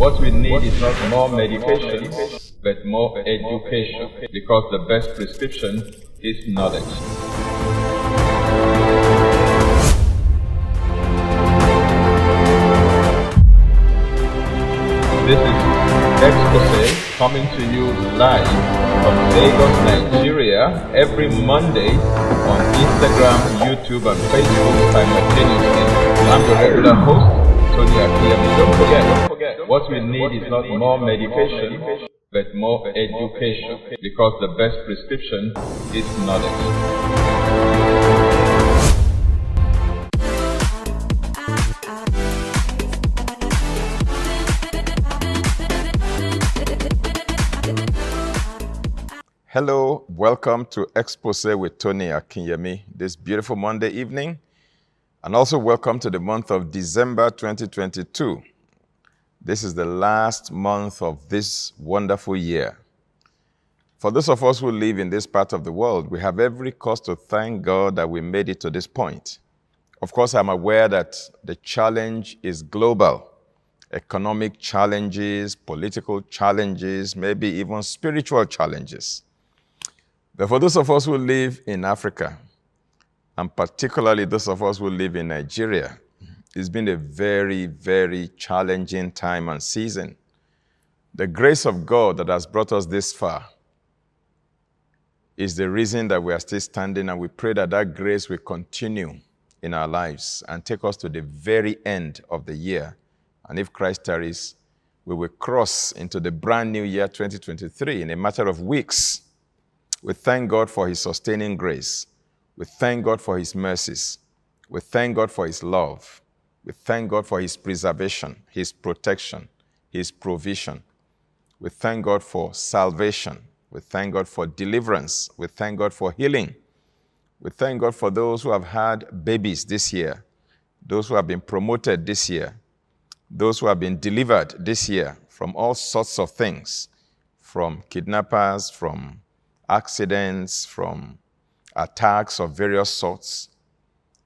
What we need is not more medication, but more education, because the best prescription is knowledge. This is Exposé coming to you live from Lagos, Nigeria, every Monday on Instagram, YouTube, and Facebook simultaneously. I'm the regular host, Tony Akinyemi. Don't forget, what we need is not more medication, but more education, because the best prescription is knowledge. Hello, welcome to Exposé with Tony Akinyemi this beautiful Monday evening, and also welcome to the month of December 2022. This is the last month of this wonderful year. For those of us who live in this part of the world, we have every cause to thank God that we made it to this point. Of course, I'm aware that the challenge is global. Economic challenges, political challenges, maybe even spiritual challenges. But for those of us who live in Africa, and particularly those of us who live in Nigeria, it's been a very, very challenging time and season. The grace of God that has brought us this far is the reason that we are still standing, and we pray that that grace will continue in our lives and take us to the very end of the year. And if Christ tarries, we will cross into the brand new year 2023 in a matter of weeks. We thank God for His sustaining grace. We thank God for His mercies. We thank God for His love. We thank God for His preservation, His protection, His provision. We thank God for salvation. We thank God for deliverance. We thank God for healing. We thank God for those who have had babies this year, those who have been promoted this year, those who have been delivered this year from all sorts of things, from kidnappers, from accidents, from attacks of various sorts,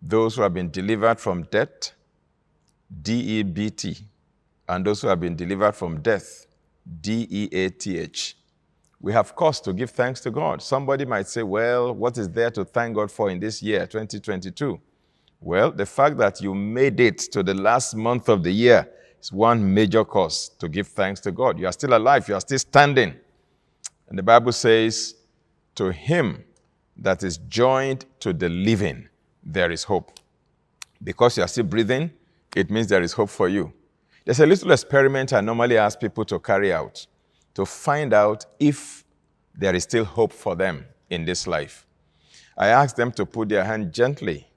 those who have been delivered from debt, DEBT, and those who have been delivered from death, DEATH. We have cause to give thanks to God. Somebody might say, well, what is there to thank God for in this year, 2022? Well, the fact that you made it to the last month of the year is one major cause to give thanks to God. You are still alive. You are still standing. And the Bible says, to him that is joined to the living, there is hope. Because you are still breathing, it means there is hope for you. There's a little experiment I normally ask people to carry out to find out if there is still hope for them in this life. I ask them to put their hand gently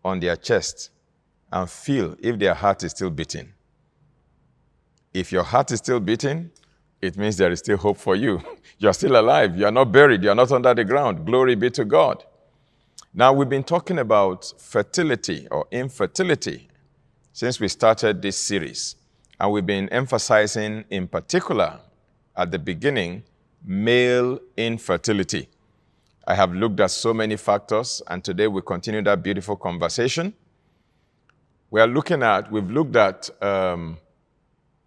on their chest and feel if their heart is still beating. If your heart is still beating, it means there is still hope for you. You are still alive. You are not buried. You are not under the ground. Glory be to God. Now, we've been talking about fertility or infertility since we started this series. And we've been emphasizing, in particular, at the beginning, male infertility. I have looked at so many factors, and today we continue that beautiful conversation. We've looked at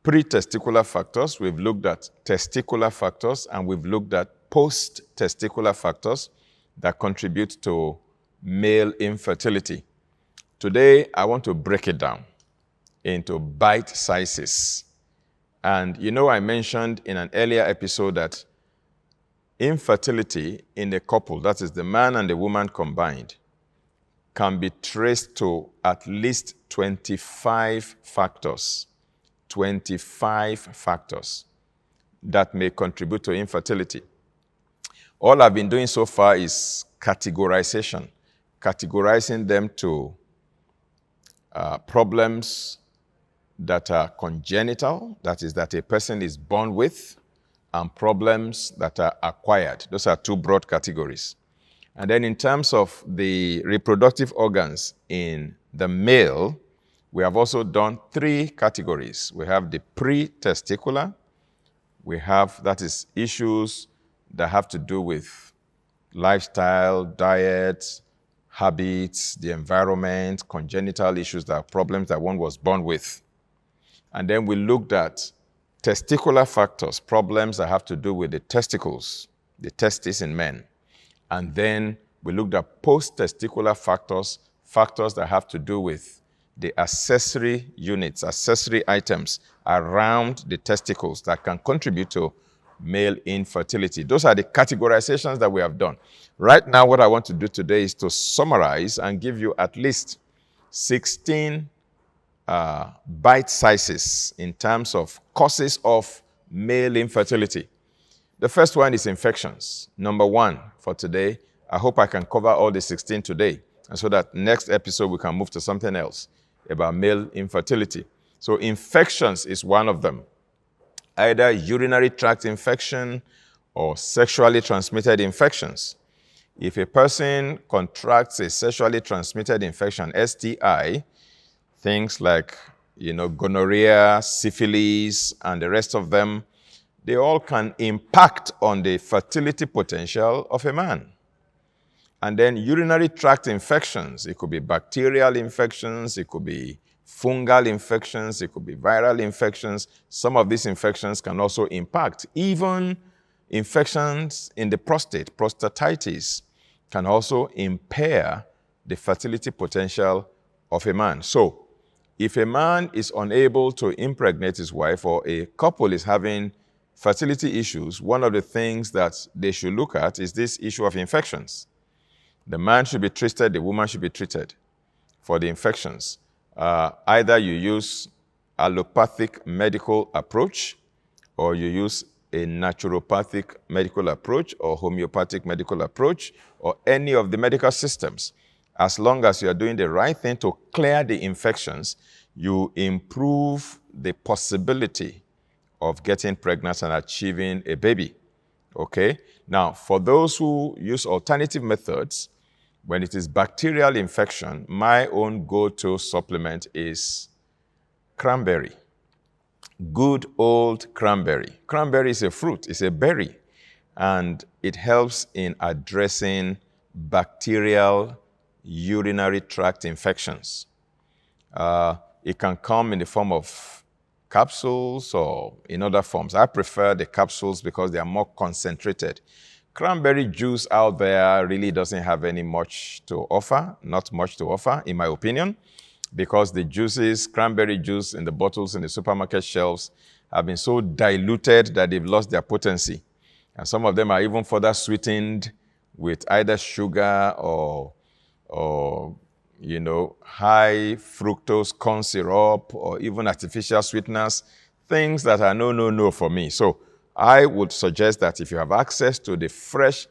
pre-testicular factors, we've looked at testicular factors, and we've looked at post-testicular factors that contribute to male infertility. Today, I want to break it down into bite sizes. And you know, I mentioned in an earlier episode that infertility in a couple, that is the man and the woman combined, can be traced to at least 25 factors. 25 factors that may contribute to infertility. All I've been doing so far is categorization, categorizing them to problems that are congenital, that is, that a person is born with, and problems that are acquired. Those are two broad categories. And then in terms of the reproductive organs in the male, we have also done three categories. We have the pre-testicular. We have, that is, issues that have to do with lifestyle, diet, habits, the environment, congenital issues that are problems that one was born with. And then we looked at testicular factors, problems that have to do with the testicles, the testes in men. And then we looked at post-testicular factors, factors that have to do with the accessory units, accessory items around the testicles that can contribute to male infertility. Those are the categorizations that we have done. Right now, what I want to do today is to summarize and give you at least 16 bite sizes in terms of causes of male infertility. The first one is infections. Number one for today. I hope I can cover all the 16 today, and so that next episode we can move to something else about male infertility. So infections is one of them. Either urinary tract infection or sexually transmitted infections. If a person contracts a sexually transmitted infection, STI, things like, gonorrhea, syphilis, and the rest of them, they all can impact on the fertility potential of a man. And then urinary tract infections, it could be bacterial infections, it could be fungal infections, it could be viral infections. Some of these infections can also impact. Even infections in the prostate, prostatitis, can also impair the fertility potential of a man. So, if a man is unable to impregnate his wife, or a couple is having fertility issues, one of the things that they should look at is this issue of infections. The man should be treated, the woman should be treated for the infections. Either you use allopathic medical approach, or you use a naturopathic medical approach, or homeopathic medical approach, or any of the medical systems. As long as you are doing the right thing to clear the infections, you improve the possibility of getting pregnant and achieving a baby. Okay? Now, for those who use alternative methods, when it is bacterial infection, my own go-to supplement is cranberry. Good old cranberry. Cranberry is a fruit, it's a berry, and it helps in addressing bacterial urinary tract infections. It can come in the form of capsules or in other forms. I prefer the capsules because they are more concentrated. Cranberry juice out there really doesn't have not much to offer, in my opinion, because the juices, cranberry juice in the bottles in the supermarket shelves, have been so diluted that they've lost their potency. And some of them are even further sweetened with either sugar or high fructose corn syrup, or even artificial sweeteners, things that are no for me. So I would suggest that if you have access to the fresh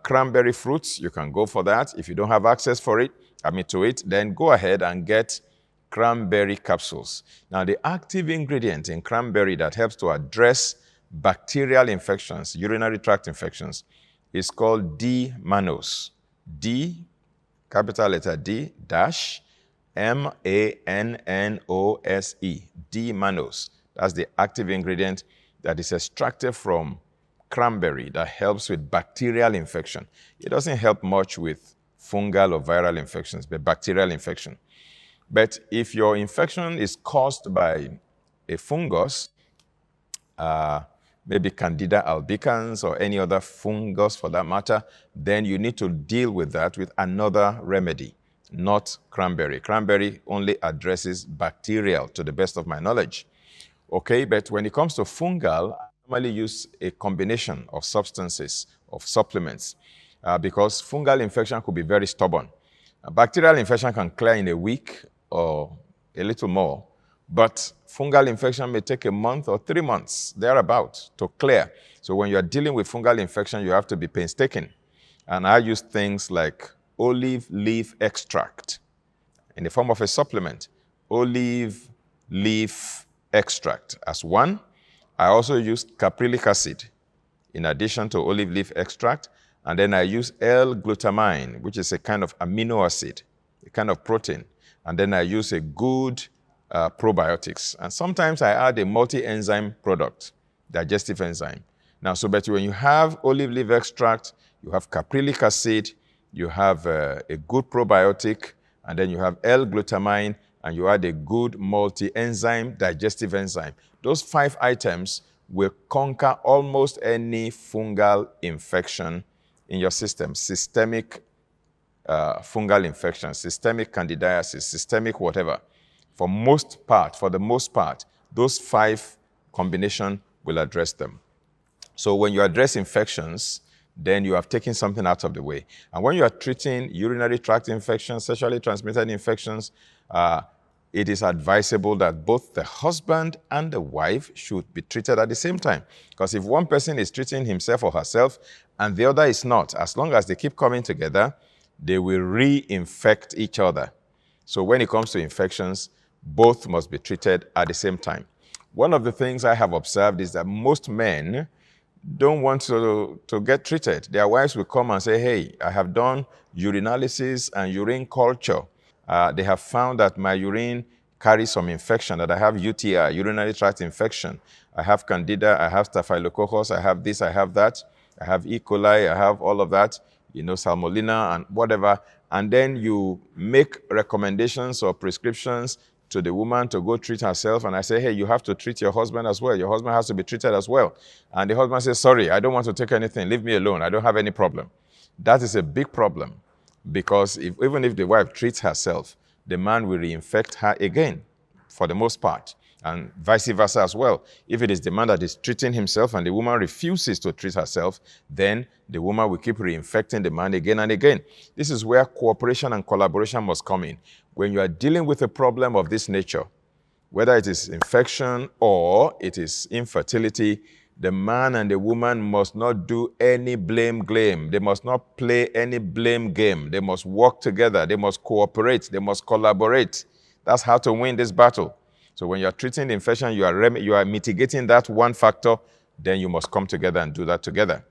cranberry fruits, you can go for that. If you don't have access to it, then go ahead and get cranberry capsules. Now, the active ingredient in cranberry that helps to address bacterial infections, urinary tract infections, is called D-mannose. D, capital letter D, dash, M-A-N-N-O-S-E, D-mannose. That's the active ingredient that is extracted from cranberry that helps with bacterial infection. It doesn't help much with fungal or viral infections, but bacterial infection. But if your infection is caused by a fungus, maybe Candida albicans or any other fungus for that matter, then you need to deal with that with another remedy, not cranberry. Cranberry only addresses bacterial, to the best of my knowledge. Okay, but when it comes to fungal, I normally use a combination of substances, of supplements, because fungal infection could be very stubborn. Bacterial infection can clear in a week or a little more, but fungal infection may take a month or 3 months, thereabout, to clear. So when you're dealing with fungal infection, you have to be painstaking. And I use things like olive leaf extract in the form of a supplement. Olive leaf extract as one. I also use caprylic acid in addition to olive leaf extract. And then I use L-glutamine, which is a kind of amino acid, a kind of protein. And then I use a good probiotics. And sometimes I add a multi-enzyme product, digestive enzyme. Now, so but when you have olive leaf extract, you have caprylic acid, you have a good probiotic, and then you have L-glutamine, and you add a good multi-enzyme digestive enzyme. Those 5 items will conquer almost any fungal infection in your system. Systemic fungal infection, systemic candidiasis, systemic whatever. For the most part, those 5 combination will address them. So when you address infections, then you have taken something out of the way. And when you are treating urinary tract infections, sexually transmitted infections, it is advisable that both the husband and the wife should be treated at the same time. Because if one person is treating himself or herself and the other is not, as long as they keep coming together, they will reinfect each other. So when it comes to infections, both must be treated at the same time. One of the things I have observed is that most men don't want to get treated. Their wives will come and say, hey, I have done urinalysis and urine culture. They have found that my urine carries some infection, that I have UTI, urinary tract infection. I have candida, I have staphylococcus, I have this, I have that. I have E. coli, I have all of that, salmonella and whatever. And then you make recommendations or prescriptions to the woman to go treat herself. And I say, hey, you have to treat your husband as well. Your husband has to be treated as well. And the husband says, sorry, I don't want to take anything. Leave me alone. I don't have any problem. That is a big problem, because even if the wife treats herself, the man will reinfect her again for the most part, and vice versa as well. If it is the man that is treating himself and the woman refuses to treat herself, then the woman will keep reinfecting the man again and again. This is where cooperation and collaboration must come in. When you are dealing with a problem of this nature, whether it is infection or it is infertility, the man and the woman must not do any blame game. They must not play any blame game. They must work together. They must cooperate. They must collaborate. That's how to win this battle. So when you're treating the infection, you are mitigating that one factor, then you must come together and do that together.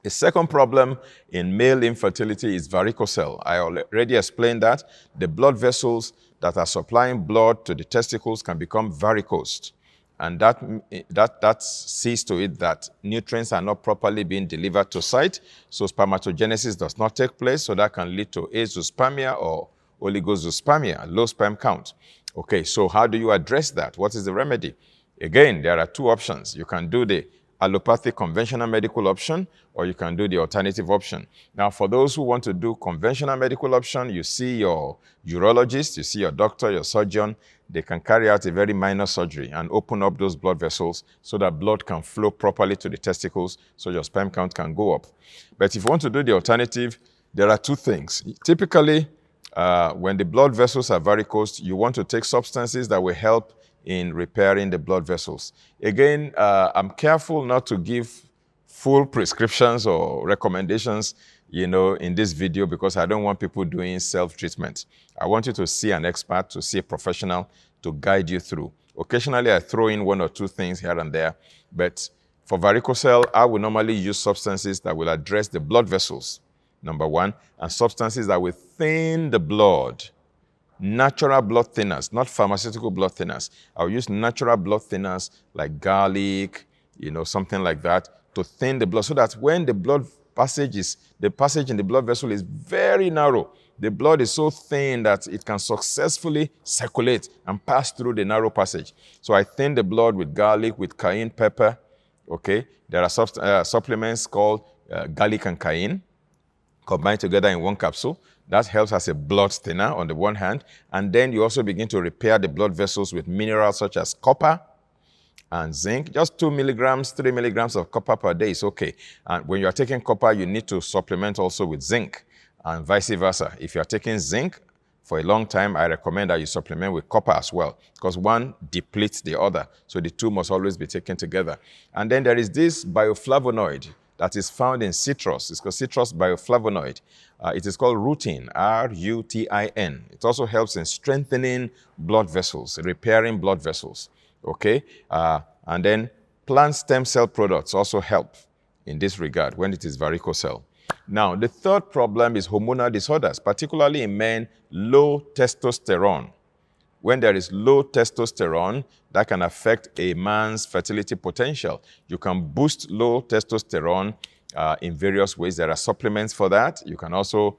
The second problem in male infertility is varicocele. I already explained that. The blood vessels that are supplying blood to the testicles can become varicosed. And that sees to it that nutrients are not properly being delivered to site, so spermatogenesis does not take place, so that can lead to azoospermia or oligozoospermia, low sperm count. Okay, so how do you address that? What is the remedy? Again, there are 2 options. You can do the allopathic conventional medical option, or you can do the alternative option. Now, for those who want to do conventional medical option, you see your urologist, you see your doctor, your surgeon. They can carry out a very minor surgery and open up those blood vessels so that blood can flow properly to the testicles so your sperm count can go up. But if you want to do the alternative, there are 2 things. Typically, when the blood vessels are varicosed, you want to take substances that will help in repairing the blood vessels. Again, I'm careful not to give full prescriptions or recommendations, in this video, because I don't want people doing self-treatment. I want you to see an expert, to see a professional to guide you through. Occasionally, I throw in 1 or 2 things here and there, but for varicocele, I will normally use substances that will address the blood vessels, number 1, and substances that will thin the blood. Natural blood thinners, not pharmaceutical blood thinners. I'll use natural blood thinners like garlic, something like that, to thin the blood so that when the passage in the blood vessel is very narrow, the blood is so thin that it can successfully circulate and pass through the narrow passage. So I thin the blood with garlic, with cayenne pepper. Okay, there are supplements called garlic and cayenne combined together in 1 capsule. That helps as a blood thinner on the one hand, and then you also begin to repair the blood vessels with minerals such as copper and zinc. Just 2 milligrams, 3 milligrams of copper per day is okay. And when you are taking copper, you need to supplement also with zinc, and vice versa. If you are taking zinc for a long time, I recommend that you supplement with copper as well, because one depletes the other. So the 2 must always be taken together. And then there is this bioflavonoid that is found in citrus. It's called citrus bioflavonoid. It is called rutin, R-U-T-I-N. It also helps in strengthening blood vessels, repairing blood vessels. Okay? And then plant stem cell products also help in this regard when it is varicocele. Now, the third problem is hormonal disorders, particularly in men, low testosterone. When there is low testosterone, that can affect a man's fertility potential. You can boost low testosterone in various ways. There are supplements for that. You can also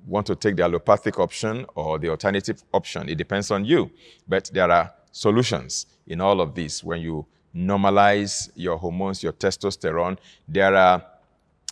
want to take the allopathic option or the alternative option. It depends on you. But there are solutions in all of this. When you normalize your hormones, your testosterone, there are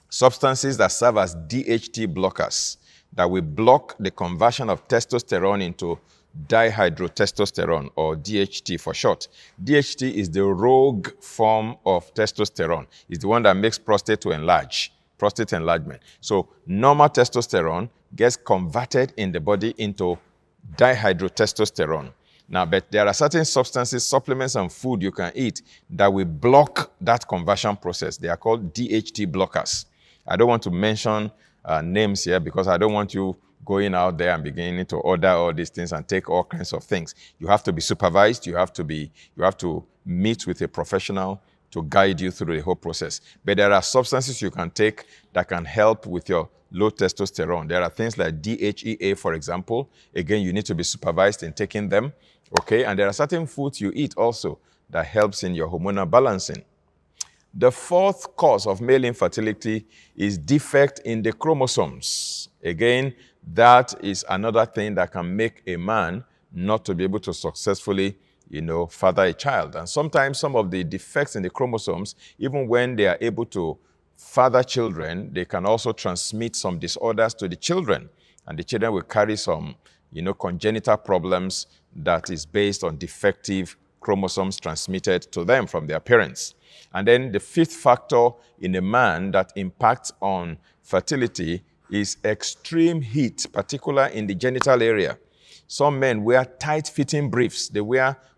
substances that serve as DHT blockers that will block the conversion of testosterone into dihydrotestosterone, or DHT for short. DHT is the rogue form of testosterone. It's the one that makes prostate to enlarge, prostate enlargement. So normal testosterone gets converted in the body into dihydrotestosterone. Now, but there are certain substances, supplements, and food you can eat that will block that conversion process. They are called DHT blockers. I don't want to mention names here because I don't want you going out there and beginning to order all these things and take all kinds of things. You have to be supervised. You have to meet with a professional to guide you through the whole process. But there are substances you can take that can help with your low testosterone. There are things like DHEA, for example. Again, you need to be supervised in taking them. Okay, and there are certain foods you eat also that helps in your hormonal balancing. The fourth cause of male infertility is defect in the chromosomes. Again, that is another thing that can make a man not to be able to successfully, father a child. And sometimes some of the defects in the chromosomes, even when they are able to father children, they can also transmit some disorders to the children. And the children will carry some, congenital problems that is based on defective chromosomes transmitted to them from their parents. And then the fifth factor in a man that impacts on fertility is extreme heat, particularly in the genital area. Some men wear tight-fitting briefs.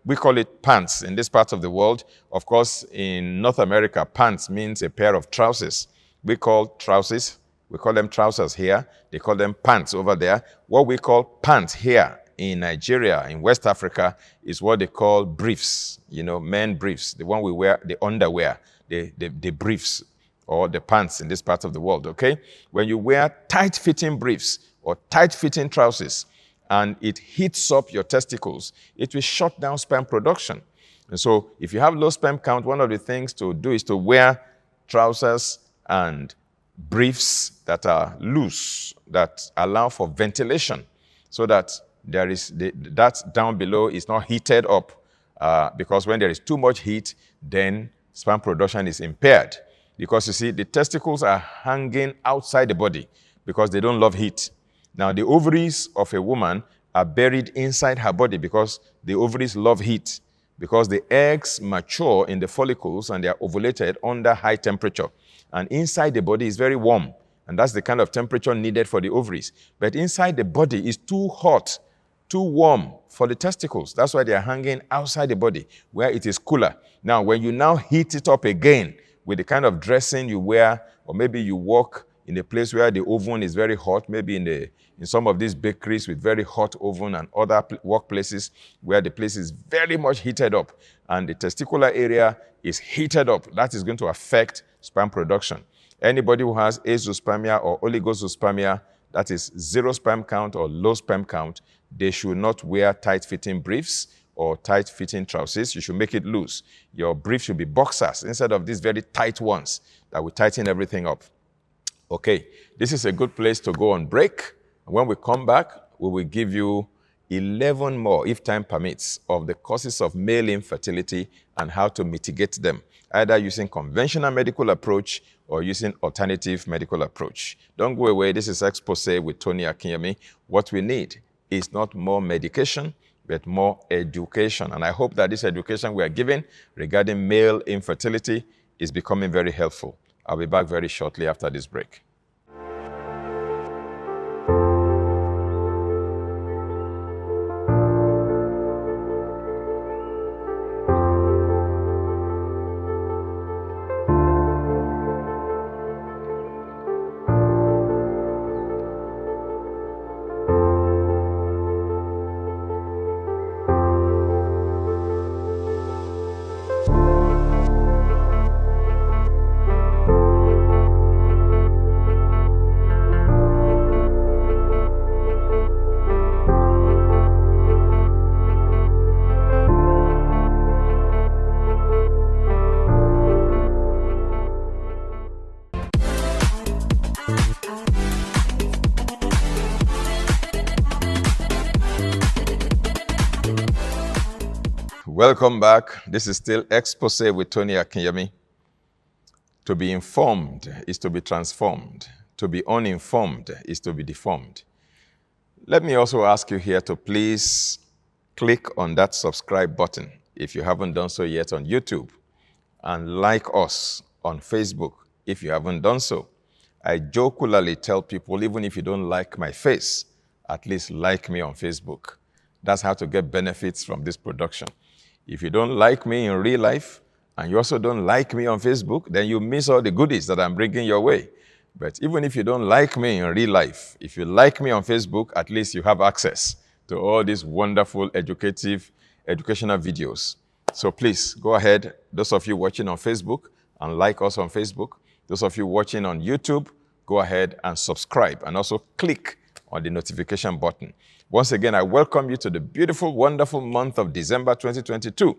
We call it pants in this part of the world. Of course, in North America, pants means a pair of trousers. We call them trousers here. They call them pants over there. What we call pants here in Nigeria, in West Africa, is what they call briefs, men briefs, the one we wear, the underwear, the briefs, or the pants in this part of the world, okay? When you wear tight-fitting briefs or tight-fitting trousers and it heats up your testicles, it will shut down sperm production. And so if you have low sperm count, one of the things to do is to wear trousers and briefs that are loose, that allow for ventilation, so that that down below is not heated up, because when there is too much heat, then sperm production is impaired. Because you see, the testicles are hanging outside the body because they don't love heat. Now, the ovaries of a woman are buried inside her body because the ovaries love heat, because the eggs mature in the follicles and they are ovulated under high temperature. And inside the body is very warm, and that's the kind of temperature needed for the ovaries. But inside the body is too hot, too warm for the testicles. That's why they are hanging outside the body where it is cooler. Now, when you now heat it up again with the kind of dressing you wear, or maybe you walk in a place where the oven is very hot, maybe in some of these bakeries with very hot oven, and other workplaces where the place is very much heated up and the testicular area is heated up, that is going to affect sperm production. Anybody who has azoospermia or oligospermia, that is zero sperm count or low sperm count, they should not wear tight-fitting briefs or tight-fitting trousers. You should make it loose. Your brief should be boxers instead of these very tight ones that will tighten everything up. Okay, this is a good place to go on break. When we come back, we will give you 11 more, if time permits, of the causes of male infertility and how to mitigate them, either using conventional medical approach or using alternative medical approach. Don't go away. This is Exposé with Tony Akinyemi. What we need is not more medication, but more education. And I hope that this education we are giving regarding male infertility is becoming very helpful. I'll be back very shortly after this break. Welcome back. This is still Exposé with Tony Akinyemi. To be informed is to be transformed. To be uninformed is to be deformed. Let me also ask you here to please click on that subscribe button if you haven't done so yet on YouTube, and like us on Facebook if you haven't done so. I jocularly tell people, even if you don't like my face, at least like me on Facebook. That's how to get benefits from this production. If you don't like me in real life, and you also don't like me on Facebook, then you miss all the goodies that I'm bringing your way. But even if you don't like me in real life, if you like me on Facebook, at least you have access to all these wonderful educational videos. So please, go ahead, those of you watching on Facebook, and like us on Facebook. Those of you watching on YouTube, go ahead and subscribe, and also click on the notification button. Once again, I welcome you to the beautiful, wonderful month of December 2022.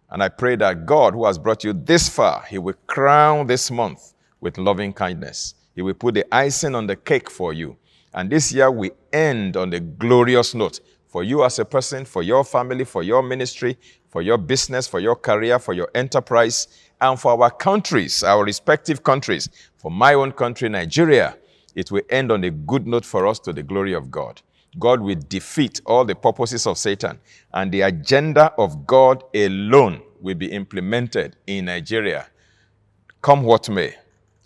And I pray that God, who has brought you this far, He will crown this month with loving kindness. He will put the icing on the cake for you. And this year we end on a glorious note for you as a person, for your family, for your ministry, for your business, for your career, for your enterprise, and for our countries, our respective countries. For my own country, Nigeria, it will end on a good note for us to the glory of God. God will defeat all the purposes of Satan, and the agenda of God alone will be implemented in Nigeria. Come what may,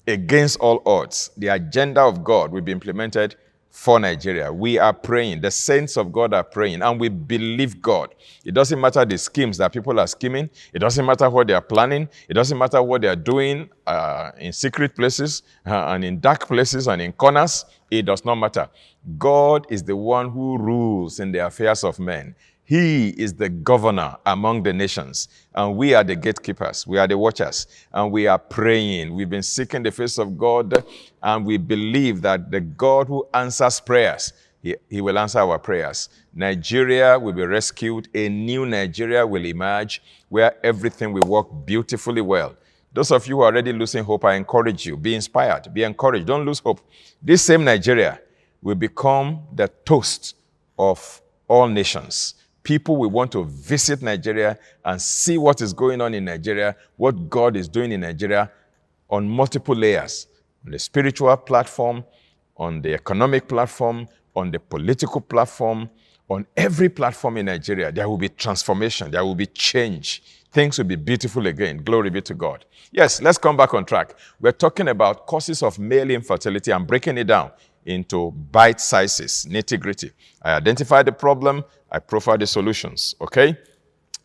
against all odds, the agenda of God will be implemented for Nigeria. We are praying. The saints of God are praying, and we believe God. It doesn't matter the schemes that people are scheming. It doesn't matter what they are planning. It doesn't matter what they are doing in secret places and in dark places and in corners. It does not matter. God is the one who rules in the affairs of men. He is the governor among the nations, and we are the gatekeepers. We are the watchers, and we are praying. We've been seeking the face of God, and we believe that the God who answers prayers, He will answer our prayers. Nigeria will be rescued. A new Nigeria will emerge where everything will work beautifully well. Those of you who are already losing hope, I encourage you. Be inspired. Be encouraged. Don't lose hope. This same Nigeria will become the toast of all nations. People will want to visit Nigeria and see what is going on in Nigeria, what God is doing in Nigeria on multiple layers. On the spiritual platform, on the economic platform, on the political platform, on every platform in Nigeria, there will be transformation, there will be change. Things will be beautiful again. Glory be to God. Yes, let's come back on track. We're talking about causes of male infertility and breaking it down into bite sizes, nitty-gritty. I identify the problem, I profile the solutions, okay?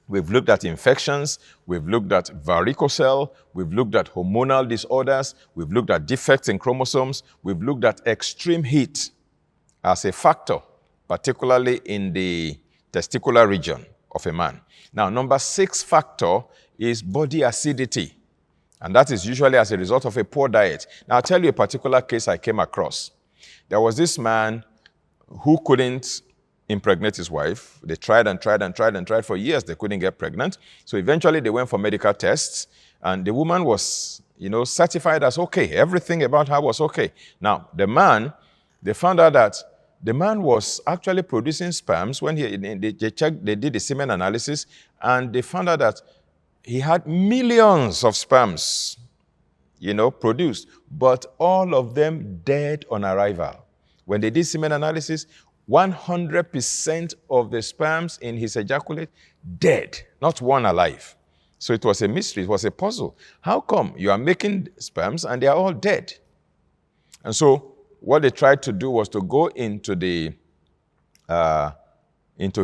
We've looked at infections, we've looked at varicocele, we've looked at hormonal disorders, we've looked at defects in chromosomes, we've looked at extreme heat as a factor, particularly in the testicular region of a man. Now, number 6 factor is body acidity, and that is usually as a result of a poor diet. Now, I'll tell you a particular case I came across. There was this man who couldn't impregnate his wife. They tried and tried and tried and tried for years. They couldn't get pregnant. So eventually they went for medical tests, and the woman was, certified as okay. Everything about her was okay. Now, the man, they found out that the man was actually producing sperms when they did the semen analysis, and they found out that he had millions of sperms, produced, but all of them dead on arrival. When they did semen analysis, 100% of the sperms in his ejaculate dead, not one alive. So it was a mystery, it was a puzzle. How come you are making sperms and they are all dead? And so what they tried to do was to go into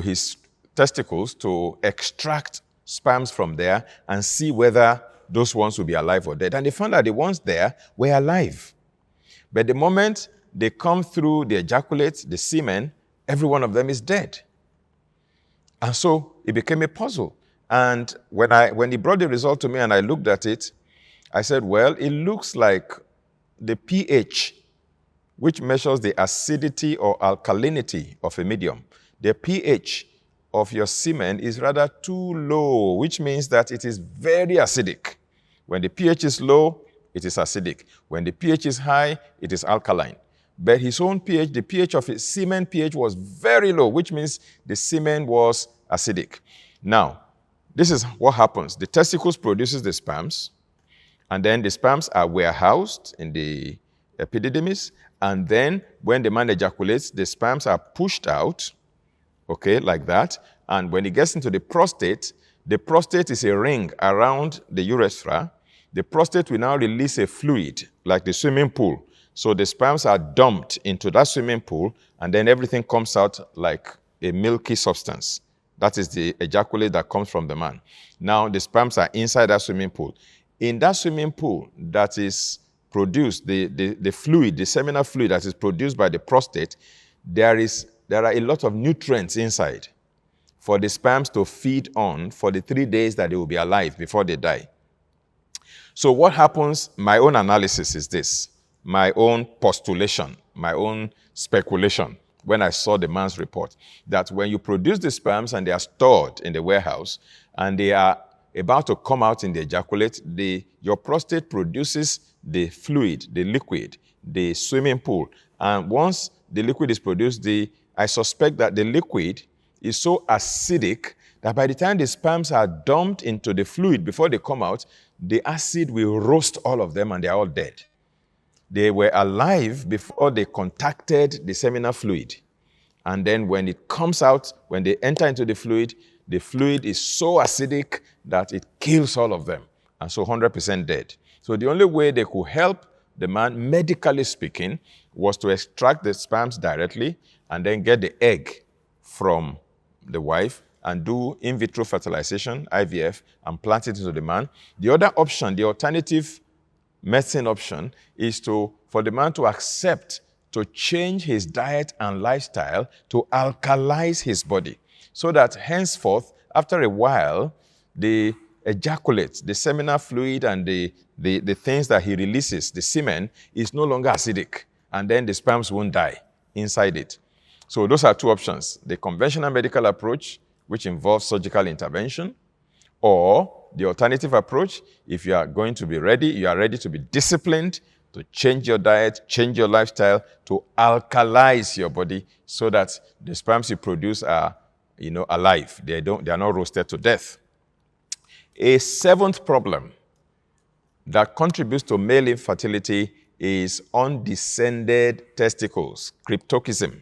his testicles to extract sperms from there and see whether those ones would be alive or dead. And they found that the ones there were alive. But the moment they come through the ejaculate, the semen, every one of them is dead. And so it became a puzzle. And when he brought the result to me and I looked at it, I said, well, it looks like the pH, which measures the acidity or alkalinity of a medium. The pH of your semen is rather too low, which means that it is very acidic. When the pH is low, it is acidic. When the pH is high, it is alkaline. But his own pH, the pH of his semen pH was very low, which means the semen was acidic. Now, This is what happens. The testicles produces the sperms, and then the sperms are warehoused in the epididymis, and then when the man ejaculates, the sperms are pushed out, okay, like that. And when it gets into the prostate is a ring around the urethra. The prostate will now release a fluid, like the swimming pool. So the sperms are dumped into that swimming pool, and then everything comes out like a milky substance. That is the ejaculate that comes from the man. Now the sperms are inside that swimming pool. In that swimming pool that is produced, the fluid, the seminal fluid that is produced by the prostate, there are a lot of nutrients inside for the sperms to feed on for the 3 days that they will be alive before they die. So what happens, my own analysis is this, my own postulation, my own speculation, when I saw the man's report, that when you produce the sperms and they are stored in the warehouse and they are about to come out in the ejaculate, your prostate produces the fluid, the liquid, the swimming pool. And once the liquid is produced, I suspect that the liquid is so acidic that by the time the sperms are dumped into the fluid before they come out, the acid will roast all of them and they are all dead. They were alive before they contacted the seminal fluid. And then when it comes out, when they enter into the fluid is so acidic that it kills all of them. And so 100% dead. So the only way they could help the man, medically speaking, was to extract the sperms directly and then get the egg from the wife and do in vitro fertilization, IVF, and plant it into the man. The other option, the alternative medicine option, is for the man to accept to change his diet and lifestyle to alkalize his body, so that henceforth, after a while, the ejaculate, the seminal fluid and the things that he releases, the semen, is no longer acidic, and then the sperms won't die inside it. So those are two options: the conventional medical approach, which involves surgical intervention, or the alternative approach, if you are going to be ready, you are ready to be disciplined, to change your diet, change your lifestyle, to alkalize your body so that the sperms you produce are, alive. They are not roasted to death. A seventh problem that contributes to male infertility is undescended testicles, cryptorchism,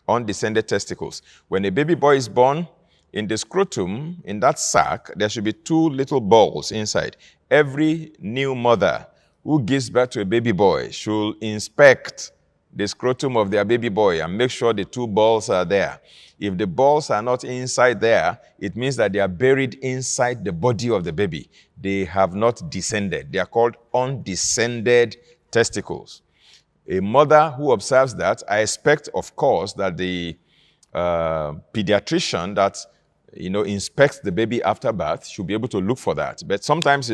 undescended testicles. When a baby boy is born, in the scrotum, in that sac, there should be 2 little balls inside. Every new mother who gives birth to a baby boy should inspect the scrotum of their baby boy and make sure the 2 balls are there. If the balls are not inside there, it means that they are buried inside the body of the baby. They have not descended. They are called undescended testicles. A mother who observes that, I expect, of course, that the pediatrician that inspects the baby after birth should be able to look for that. But sometimes,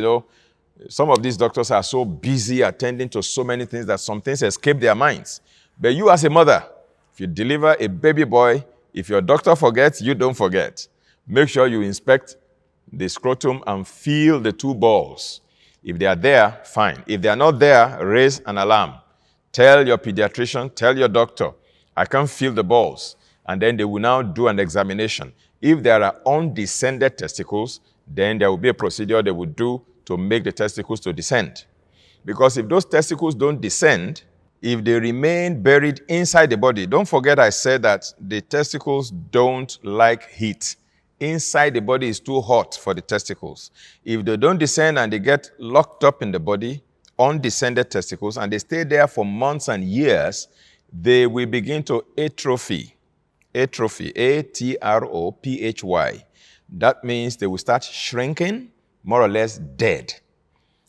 some of these doctors are so busy attending to so many things that some things escape their minds. But you as a mother, if you deliver a baby boy, if your doctor forgets, you don't forget. Make sure you inspect the scrotum and feel the 2 balls. If they are there, fine. If they are not there, raise an alarm. Tell your pediatrician, tell your doctor, I can't feel the balls. And then they will now do an examination. If there are undescended testicles, then there will be a procedure they will do to make the testicles to descend. Because if those testicles don't descend, if they remain buried inside the body, don't forget I said that the testicles don't like heat. Inside the body is too hot for the testicles. If they don't descend and they get locked up in the body, undescended testicles, and they stay there for months and years, they will begin to atrophy. Atrophy, A-T-R-O-P-H-Y. That means they will start shrinking, more or less dead.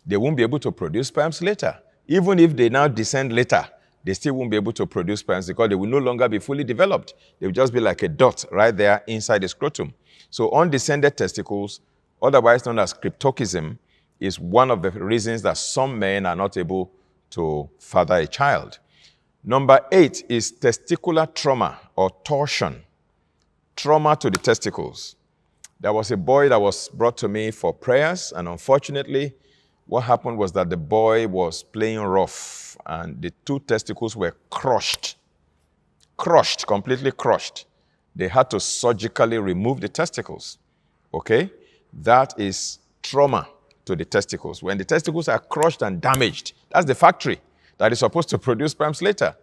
They won't be able to produce sperms later. Even if they now descend later, they still won't be able to produce sperms because they will no longer be fully developed. They will just be like a dot right there inside the scrotum. So undescended testicles, otherwise known as cryptorchism, is one of the reasons that some men are not able to father a child. Number 8 is testicular trauma or torsion. Trauma to the testicles. There was a boy that was brought to me for prayers, and unfortunately, what happened was that the boy was playing rough, and the 2 testicles were crushed, completely crushed. They had to surgically remove the testicles, okay? that is trauma to the testicles. When the testicles are crushed and damaged, that's the factory that is supposed to produce sperms later.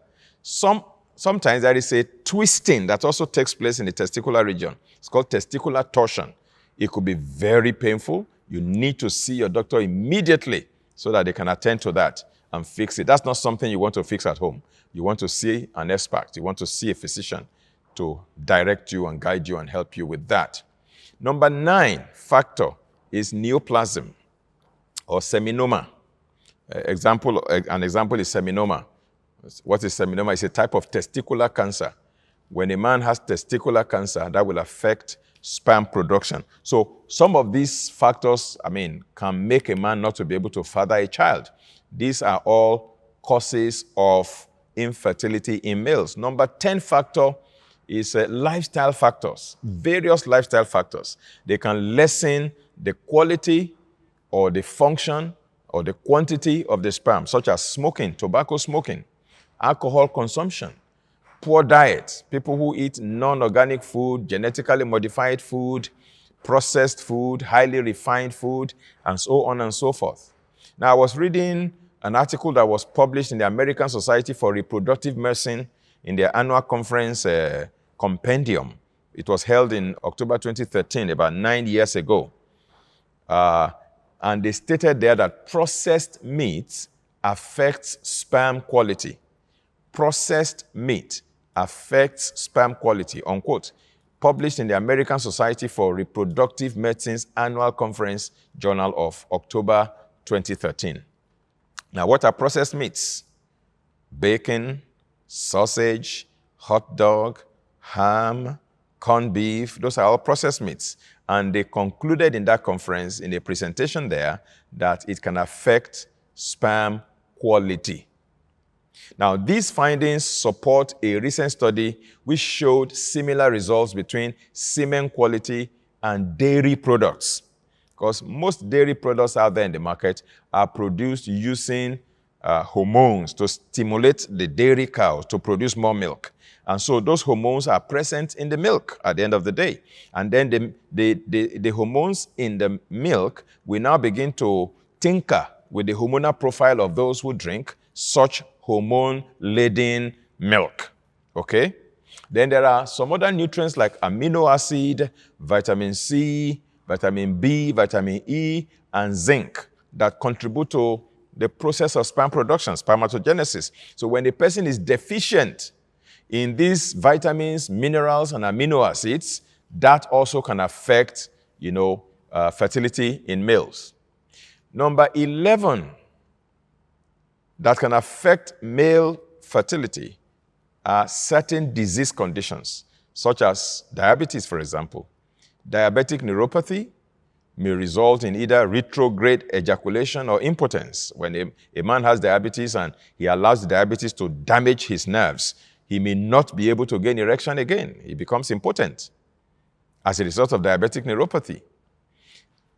Sometimes there is a twisting that also takes place in the testicular region. It's called testicular torsion. It could be very painful. You need to see your doctor immediately so that they can attend to that and fix it. That's not something you want to fix at home. You want to see an expert. You want to see a physician to direct you and guide you and help you with that. Number 9 factor is neoplasm or seminoma. An example is seminoma. What is seminoma? It's a type of testicular cancer. When a man has testicular cancer, that will affect sperm production. So some of these factors, can make a man not to be able to father a child. These are all causes of infertility in males. Number 10 factor is lifestyle factors, various lifestyle factors. They can lessen the quality or the function or the quantity of the sperm, such as smoking, tobacco smoking, alcohol consumption, poor diet, people who eat non-organic food, genetically modified food, processed food, highly refined food, and so on and so forth. Now, I was reading an article that was published in the American Society for Reproductive Medicine in their annual conference compendium. It was held in October 2013, about 9 years ago. And they stated there that processed meat affects sperm quality. Processed meat affects sperm quality, unquote. Published in the American Society for Reproductive Medicine's annual conference journal of October 2013. Now, what are processed meats? Bacon, sausage, hot dog, ham, corned beef, those are all processed meats. And they concluded in that conference, in a presentation there, that it can affect sperm quality. Now, these findings support a recent study which showed similar results between semen quality and dairy products. Because most dairy products out there in the market are produced using hormones to stimulate the dairy cow to produce more milk. And so those hormones are present in the milk at the end of the day. And then the hormones in the milk will now begin to tinker with the hormonal profile of those who drink such hormone-laden milk. Okay? Then there are some other nutrients like amino acid, vitamin C, vitamin B, vitamin E, and zinc that contribute to the process of sperm production, spermatogenesis. So when a person is deficient in these vitamins, minerals, and amino acids, that also can affect, fertility in males. Number 11 that can affect male fertility are certain disease conditions, such as diabetes, for example. Diabetic neuropathy may result in either retrograde ejaculation or impotence. When a man has diabetes and he allows the diabetes to damage his nerves, he may not be able to gain erection again. He becomes impotent as a result of diabetic neuropathy.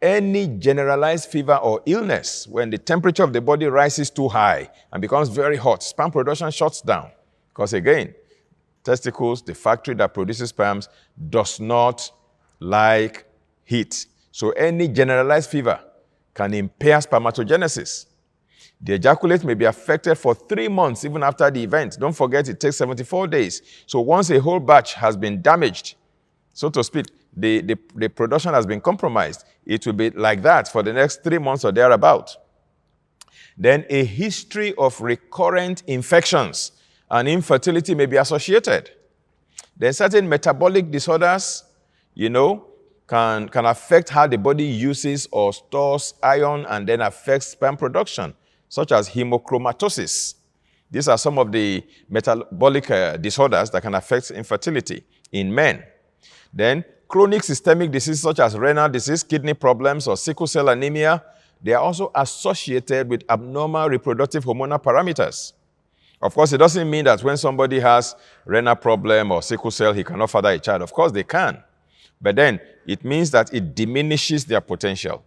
Any generalized fever or illness, when the temperature of the body rises too high and becomes very hot, sperm production shuts down. Because again, testicles, the factory that produces sperms, does not like heat. So any generalized fever can impair spermatogenesis. The ejaculate may be affected for 3 months even after the event. Don't forget, it takes 74 days. So once a whole batch has been damaged, so to speak, the production has been compromised, it will be like that for the next 3 months or thereabout. Then a history of recurrent infections and infertility may be associated. Then certain metabolic disorders, can affect how the body uses or stores iron and then affects sperm production, such as hemochromatosis. These are some of the metabolic disorders that can affect infertility in men. Then chronic systemic diseases such as renal disease, kidney problems, or sickle cell anemia, they are also associated with abnormal reproductive hormonal parameters. Of course, it doesn't mean that when somebody has renal problem or sickle cell, he cannot father a child. Of course, they can. But then it means that it diminishes their potential.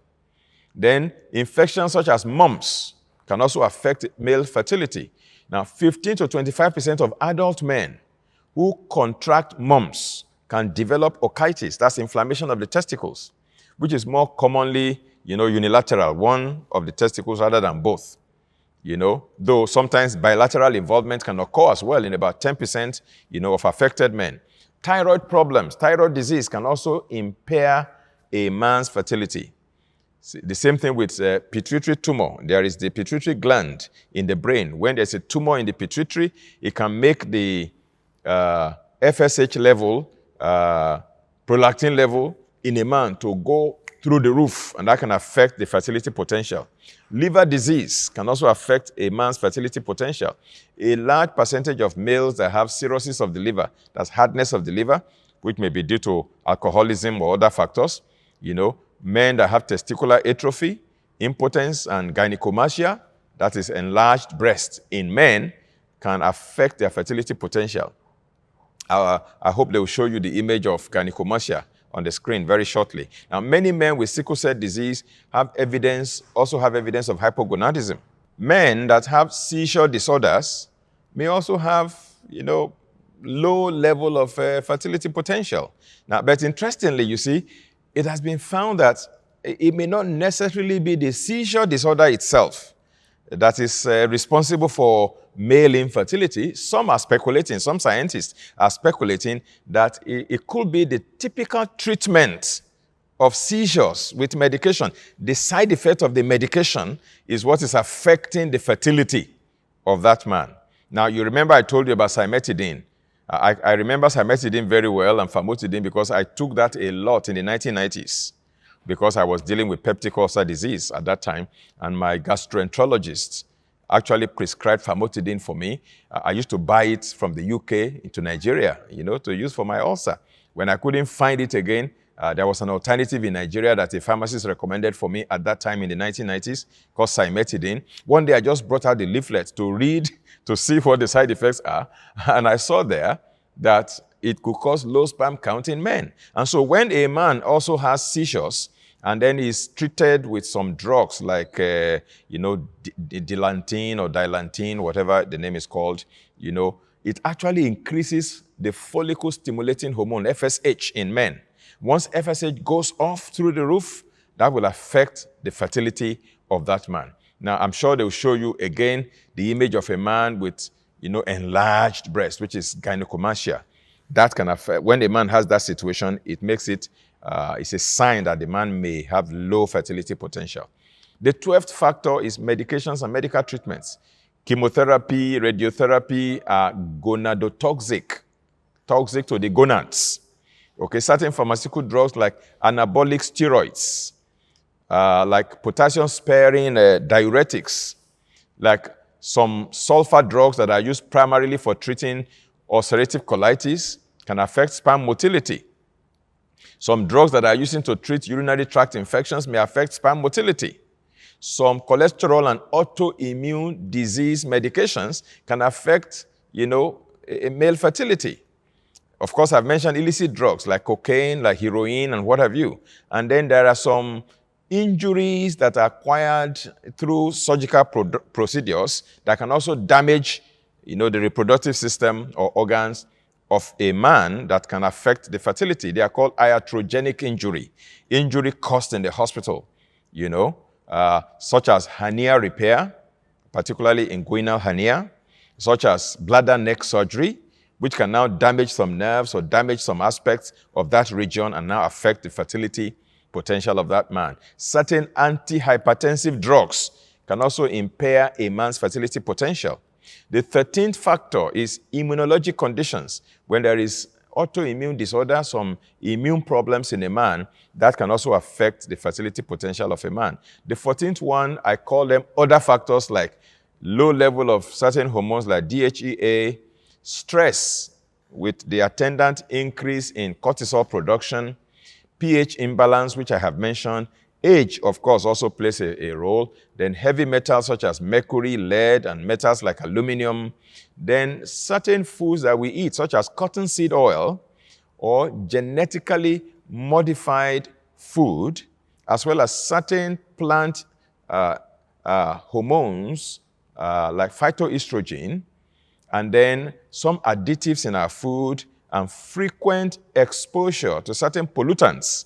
Then infections such as mumps can also affect male fertility. Now, 15 to 25% of adult men who contract mumps can develop orchitis, that's inflammation of the testicles, which is more commonly, unilateral, one of the testicles rather than both. Though sometimes bilateral involvement can occur as well in about 10%, of affected men. Thyroid problems, thyroid disease can also impair a man's fertility. The same thing with pituitary tumor. There is the pituitary gland in the brain. When there's a tumor in the pituitary, it can make the FSH level, prolactin level in a man to go through the roof, and that can affect the fertility potential. Liver disease can also affect a man's fertility potential. A large percentage of males that have cirrhosis of the liver, that's hardness of the liver, which may be due to alcoholism or other factors, men that have testicular atrophy, impotence, and gynecomastia, that is enlarged breast in men, can affect their fertility potential. I hope they will show you the image of gynecomastia on the screen very shortly. Now, many men with sickle cell disease also have evidence of hypogonadism. Men that have seizure disorders may also have, low level of fertility potential. Now, but interestingly, you see, it has been found that it may not necessarily be the seizure disorder itself that is responsible for male infertility. Some scientists are speculating that it could be the typical treatment of seizures with medication. The side effect of the medication is what is affecting the fertility of that man. Now, you remember I told you about cimetidine. I remember cimetidine very well and famotidine because I took that a lot in the 1990s because I was dealing with peptic ulcer disease at that time, and my gastroenterologist actually prescribed famotidine for me. I used to buy it from the UK into Nigeria, to use for my ulcer. When I couldn't find it again, there was an alternative in Nigeria that a pharmacist recommended for me at that time in the 1990s called cimetidine. One day I just brought out the leaflet to read, to see what the side effects are, and I saw there that it could cause low sperm count in men. And so when a man also has seizures, and then is treated with some drugs like, dilantine or dilantine, whatever the name is called, it actually increases the follicle-stimulating hormone, FSH, in men. Once FSH goes off through the roof, that will affect the fertility of that man. Now, I'm sure they will show you again the image of a man with, enlarged breast, which is gynecomastia. That can affect, when a man has that situation, it makes it, it's a sign that the man may have low fertility potential. The 12th factor is medications and medical treatments. Chemotherapy, radiotherapy are gonadotoxic, toxic to the gonads. Okay, certain pharmaceutical drugs like anabolic steroids, like potassium-sparing diuretics, like some sulfur drugs that are used primarily for treating ulcerative colitis can affect sperm motility. Some drugs that are used to treat urinary tract infections may affect sperm motility. Some cholesterol and autoimmune disease medications can affect, male fertility. Of course, I've mentioned illicit drugs like cocaine, like heroin, and what have you. And then there are some injuries that are acquired through surgical procedures that can also damage, the reproductive system or organs of a man that can affect the fertility. They are called iatrogenic injury caused in the hospital, such as hernia repair, particularly inguinal hernia, such as bladder neck surgery, which can now damage some nerves or damage some aspects of that region and now affect the fertility potential of that man. Certain antihypertensive drugs can also impair a man's fertility potential. The 13th factor is immunologic conditions. When there is autoimmune disorder, some immune problems in a man, that can also affect the fertility potential of a man. The 14th one, I call them other factors like low level of certain hormones like DHEA, stress with the attendant increase in cortisol production, pH imbalance, which I have mentioned. Age, of course, also plays a role. Then heavy metals such as mercury, lead, and metals like aluminum. Then certain foods that we eat, such as cottonseed oil or genetically modified food, as well as certain plant hormones like phytoestrogen, and then some additives in our food, and frequent exposure to certain pollutants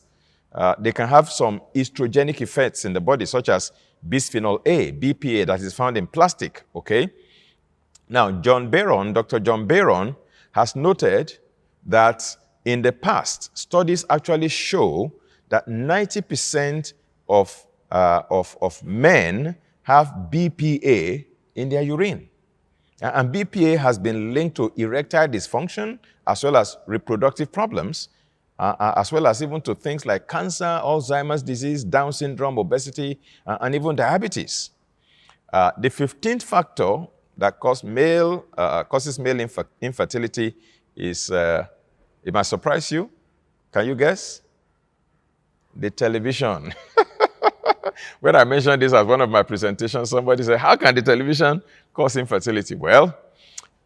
They can have some estrogenic effects in the body, such as bisphenol A, BPA, that is found in plastic, okay? Now, Dr. John Barron has noted that in the past, studies actually show that 90% of men have BPA in their urine. And BPA has been linked to erectile dysfunction, as well as reproductive problems, as well as even to things like cancer, Alzheimer's disease, Down syndrome, obesity, and even diabetes. The 15th factor that causes male infertility is, it might surprise you. Can you guess? The television. When I mentioned this as one of my presentations, somebody said, how can the television cause infertility? Well,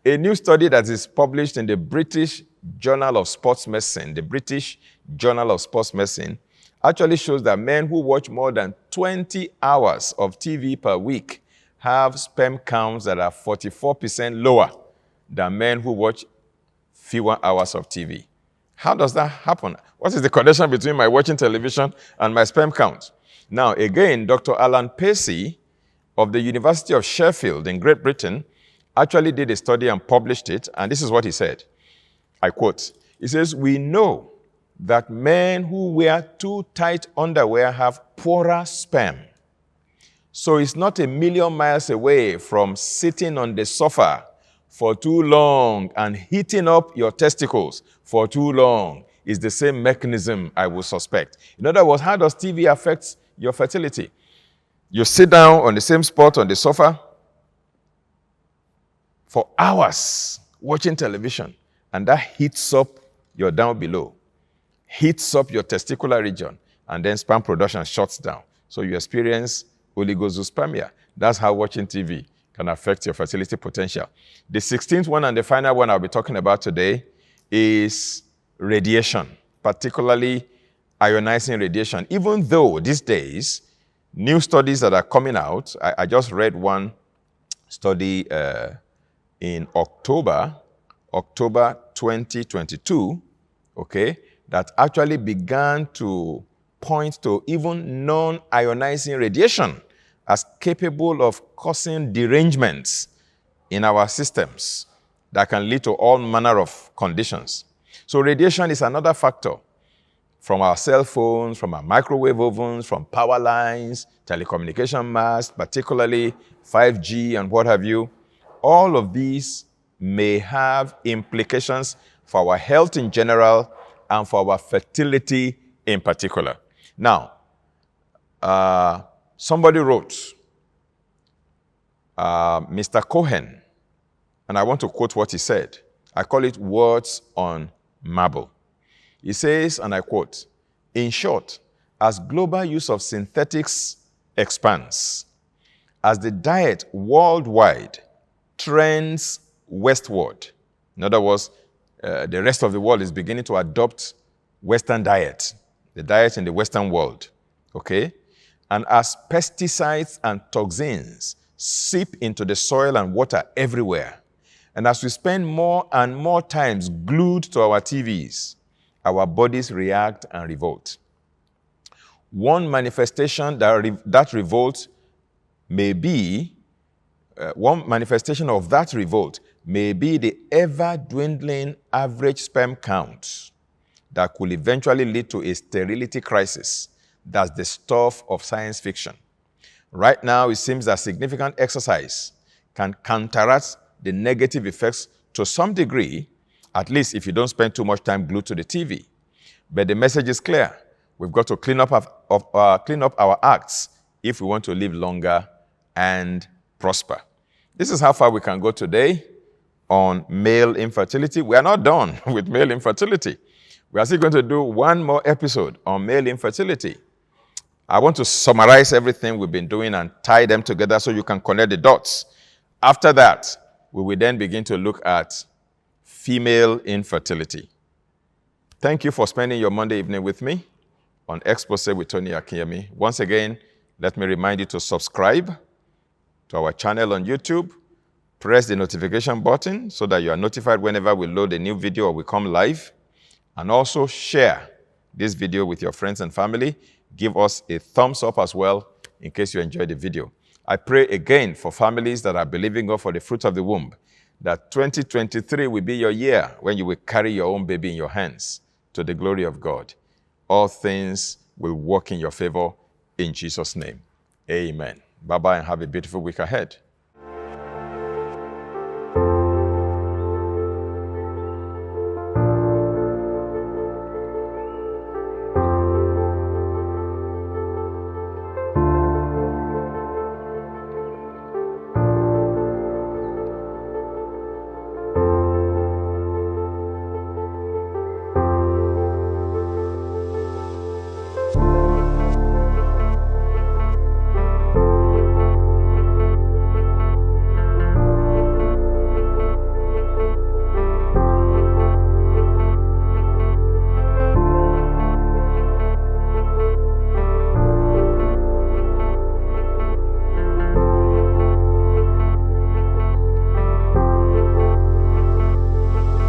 a new study that is published in the British Journal of Sports Medicine, actually shows that men who watch more than 20 hours of TV per week have sperm counts that are 44% lower than men who watch fewer hours of TV. How does that happen? What is the connection between my watching television and my sperm count? Now, again, Dr. Alan Pacey of the University of Sheffield in Great Britain actually did a study and published it, and this is what he said. I quote, he says, "We know that men who wear too tight underwear have poorer sperm. So it's not a million miles away from sitting on the sofa for too long and heating up your testicles for too long. It's the same mechanism, I would suspect." In other words, how does TV affect your fertility? You sit down on the same spot on the sofa for hours watching television, and that heats up your down below, heats up your testicular region, and then sperm production shuts down. So you experience oligozoospermia. That's how watching TV can affect your fertility potential. The 16th one and the final one I'll be talking about today is radiation, particularly ionizing radiation. Even though these days, new studies that are coming out, I just read one study in October 2022, okay, that actually began to point to even non-ionizing radiation as capable of causing derangements in our systems that can lead to all manner of conditions. So radiation is another factor from our cell phones, from our microwave ovens, from power lines, telecommunication masts, particularly 5G and what have you. All of these may have implications for our health in general and for our fertility in particular. Now, somebody wrote, Mr. Cohen, and I want to quote what he said. I call it words on marble. He says, and I quote, "In short, as global use of synthetics expands, as the diet worldwide trends westward," in other words, the rest of the world is beginning to adopt Western diet, the diet in the Western world, okay? And as pesticides and toxins seep into the soil and water everywhere, and as we spend more and more times glued to our TVs, our bodies react and revolt. One manifestation that revolt may be, one manifestation of that revolt may be the ever-dwindling average sperm count that could eventually lead to a sterility crisis. That's the stuff of science fiction. Right now, it seems that significant exercise can counteract the negative effects to some degree, at least if you don't spend too much time glued to the TV. But the message is clear. We've got to clean up our acts if we want to live longer and prosper. This is how far we can go today on male infertility. We are not done with male infertility. We are still going to do one more episode on male infertility. I want to summarize everything we've been doing and tie them together so you can connect the dots. After that, we will then begin to look at female infertility. Thank you for spending your Monday evening with me on Exposé with Tony Akinyemi. Once again, let me remind you to subscribe to our channel on YouTube. Press the notification button so that you are notified whenever we load a new video or we come live. And also share this video with your friends and family. Give us a thumbs up as well in case you enjoyed the video. I pray again for families that are believing God for the fruit of the womb, that 2023 will be your year when you will carry your own baby in your hands to the glory of God. All things will work in your favor in Jesus' name. Amen. Bye-bye and have a beautiful week ahead.